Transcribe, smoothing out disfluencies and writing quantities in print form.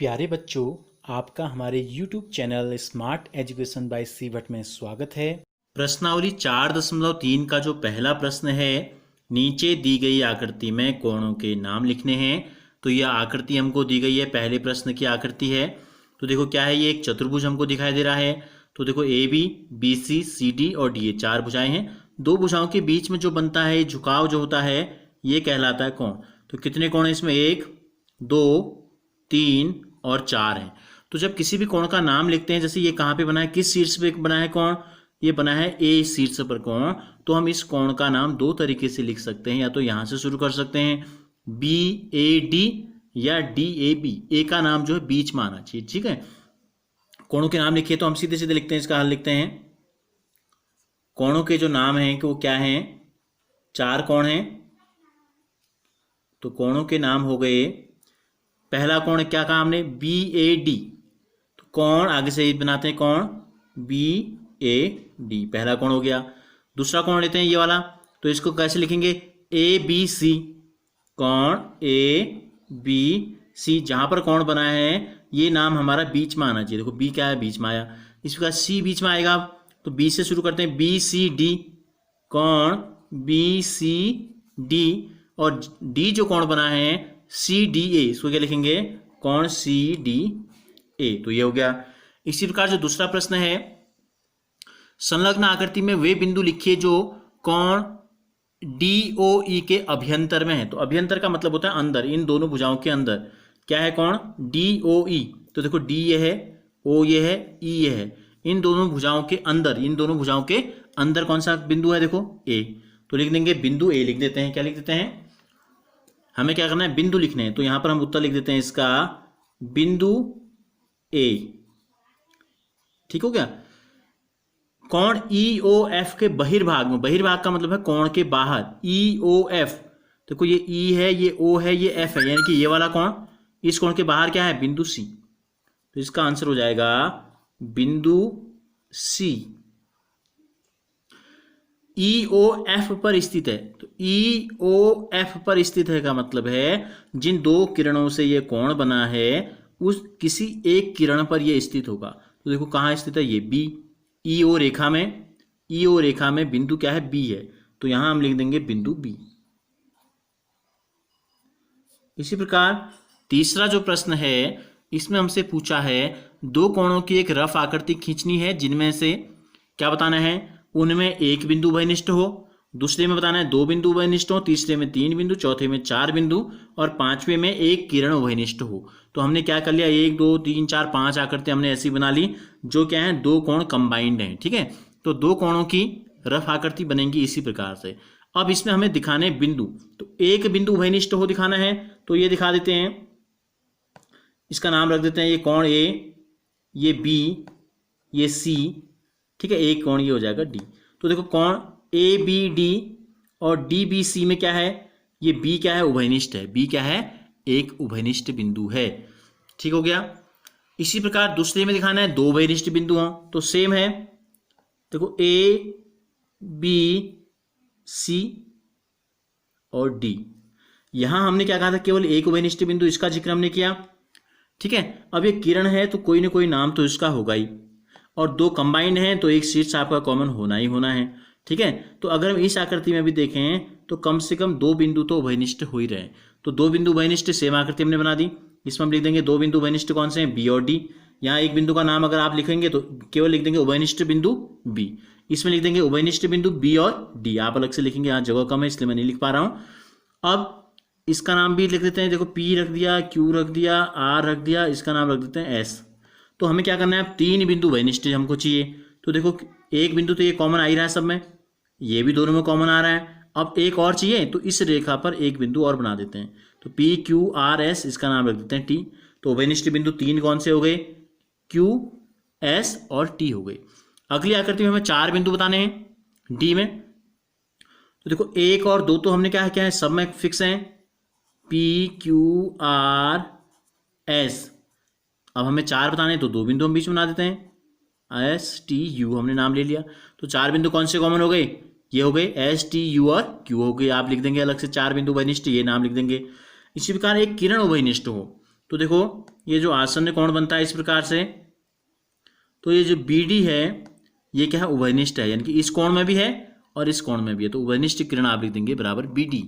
प्यारे बच्चों, आपका हमारे YouTube channel smart education by सीवट में स्वागत है। प्रश्नावली 4.3 का जो पहला प्रश्न है, नीचे दी गई आकृति में कोणों के नाम लिखने हैं। तो यह आकृति हमको दी गई है, पहले प्रश्न की आकृति है। तो देखो क्या है, ये एक चतुर्भुज हमको दिखाई दे रहा है। तो देखो A B, B C, C D और डी, ये चार भुजाएं हैं। दो भुजाओं के बीच में जो बनता है झुकाव जो होता है, ये कहलाता है कोण। तो कितने कोण हैं इसमें? 1, 2, 3 और 4 हैं। तो जब किसी भी कोण का नाम लिखते हैं, जैसे ये कहाँ पे बना है, किस शीर्ष पे बना है कोण, ये बना है ए शीर्ष पर कोण, तो हम इस कोण का नाम दो तरीके से लिख सकते हैं। या तो यहाँ से शुरू कर सकते हैं बी ए डी या डी ए बी। ए का नाम जो है बीच में आना चाहिए, ठीक है। कोणों के नाम लिखिए तो हम सीधे सीधे लिखते हैं, इसका हल लिखते हैं। कोणों के जो नाम हैं कि वो क्या हैं, 4 कोण हैं। तो कोणों के नाम हो गए, पहला कोण क्या कहा हमने, बी ए डी। तो कोण आगे से बनाते हैं, कोण बी ए डी, पहला कोण हो गया। दूसरा कोण लेते हैं ये वाला, तो इसको कैसे लिखेंगे, ए बी सी। कोण ए बी सी, जहां पर कोण बना है ये नाम हमारा बीच में आना चाहिए। देखो बी क्या है, बीच में आया। इसी प्रकार सी बीच में आएगा, तो बी से शुरू करते हैं, बी सी डी। कोण बी सी डी, और डी जो कोण बना है सी डी ए, इसको क्या लिखेंगे, कोण सी डी ए। तो ये हो गया। इसी प्रकार जो दूसरा प्रश्न है, संलग्न आकृति में वे बिंदु लिखिए जो कोण डी ओ ई के अभ्यंतर में है। तो अभ्यंतर का मतलब होता है अंदर, इन दोनों भुजाओं के अंदर। क्या है कोण, डी ओ ई। तो देखो डी ये है, ओ ये है, ई ये है, इन दोनों भुजाओं के अंदर, इन दोनों भुजाओं के अंदर कौन सा बिंदु है, देखो ए। तो लिख देंगे बिंदु ए, लिख देते हैं। क्या लिख देते हैं, हमें क्या करना है, बिंदु लिखने हैं। तो यहां पर हम उत्तर लिख देते हैं इसका बिंदु ए, ठीक हो गया। कोण ई ओ एफ के बहिर्भाग में, बहिर्भाग का मतलब है कोण के बाहर, ई ओ एफ। देखो ये ई है, ये ओ है, ये एफ है, यानी कि ये वाला कोण, इस कोण के बाहर क्या है, बिंदु सी। तो इसका आंसर हो जाएगा बिंदु सी। ई ओ एफ पर स्थित है। तो ई ओ एफ पर स्थित है का मतलब है जिन दो किरणों से ये कोण बना है, उस किसी एक किरण पर ये स्थित होगा। तो देखो कहाँ स्थित है, ये बी। ई ओ रेखा में, ई ओ रेखा में बिंदु क्या है, बी है। तो यहां हम लिख देंगे बिंदु बी। इसी प्रकार तीसरा जो प्रश्न है, इसमें हमसे पूछा है दो कोणों की एक रफ आकृति खींचनी है, जिनमें से क्या बताना है, उनमें एक बिंदु उभयनिष्ठ हो, दूसरे में बताना है 2 बिंदु उभयनिष्ठ हो, तीसरे में 3 बिंदु, चौथे में 4 बिंदु और पांचवें में एक किरण उभयनिष्ठ हो। तो हमने क्या कर लिया, 1 2 3 4 5 आकृति हमने ऐसी बना ली जो क्या है, दो कोण कंबाइंड हैं, ठीक है। तो दो कोणों की रफ आकृति बनेगी इसी प्रकार से। अब इसमें हमें दिखाने बिंदु, तो एक बिंदु उभयनिष्ठ हो दिखाना है, तो ये दिखा देते हैं, इसका नाम रख देते हैं, ये कोण ए, ये बी, ये सी, ठीक है। एक कोण ये हो जाएगा डी। तो देखो कोण ए बी डी और डी बी सी में क्या है, ये बी क्या है, उभयनिष्ठ है। बी क्या है, एक उभयनिष्ठ बिंदु है, ठीक हो गया। इसी प्रकार दूसरे में दिखाना है 2 उभयनिष्ठ बिंदु हों, तो सेम है। देखो ए बी सी और डी, यहां हमने क्या कहा था, केवल एक उभयनिष्ठ बिंदु, इसका जिक्र हमने किया, ठीक है। अब ये किरण है तो कोई ना कोई नाम तो इसका होगा ही, और 2 कंबाइंड हैं तो एक शीर्ष आपका कॉमन होना ही होना है, ठीक है। तो अगर हम इस आकृति में भी देखें तो कम से कम 2 बिंदु तो उभयनिष्ठ हो ही रहे। तो 2 बिंदु उभयनिष्ठ सेम आकृति हमने बना दी। इसमें हम लिख देंगे 2 बिंदु उभयनिष्ठ कौन से हैं, बी और डी। यहाँ एक बिंदु का नाम अगर आप लिखेंगे तो केवल लिख देंगे उभयनिष्ठ बिंदु बी, इसमें लिख देंगे उभयनिष्ठ बिंदु बी और डी। आप अलग से लिखेंगे, यहाँ जगह कम है इसलिए मैं नहीं लिख पा रहा हूं। अब इसका नाम भी लिख देते हैं, देखो पी रख दिया, क्यू रख दिया, आर रख दिया, इसका नाम रख देते हैं एस। तो हमें क्या करना है, अब 3 बिंदु उभयनिष्ठ हमको चाहिए। तो देखो एक बिंदु तो ये कॉमन आ ही रहा है सब में, ये भी दोनों में कॉमन आ रहा है। अब एक और चाहिए, तो इस रेखा पर एक बिंदु और बना देते हैं। तो पी क्यू आर एस, इसका नाम रख देते हैं टी। तो उभयनिष्ठ बिंदु 3 कौन से हो गए, क्यू एस और टी हो गए। अगली आकृति में हमें 4 बिंदु बताने हैं डी में। तो देखो 1 और 2 तो हमने क्या है सब में फिक्स हैं, पी क्यू आर एस। अब हमें 4 बताने हैं, तो 2 बिंदु हम बीच में बना देते हैं, एस टी यू हमने नाम ले लिया। तो 4 बिंदु कौन से कॉमन हो गए, ये हो गए एस टी यू और क्यू हो गए। आप लिख देंगे अलग से 4 बिंदु उभयनिष्ठ, ये नाम लिख देंगे। इसी प्रकार एक किरण उभयनिष्ठ हो, तो देखो ये जो आसन्न कोण बनता है इस प्रकार से, तो ये जो बी डी है ये क्या है, उभयनिष्ठ है, यानी कि इस कोण में भी है और इस कोण में भी है, तो उभयनिष्ठ किरण आप लिख देंगे बराबर बी डी।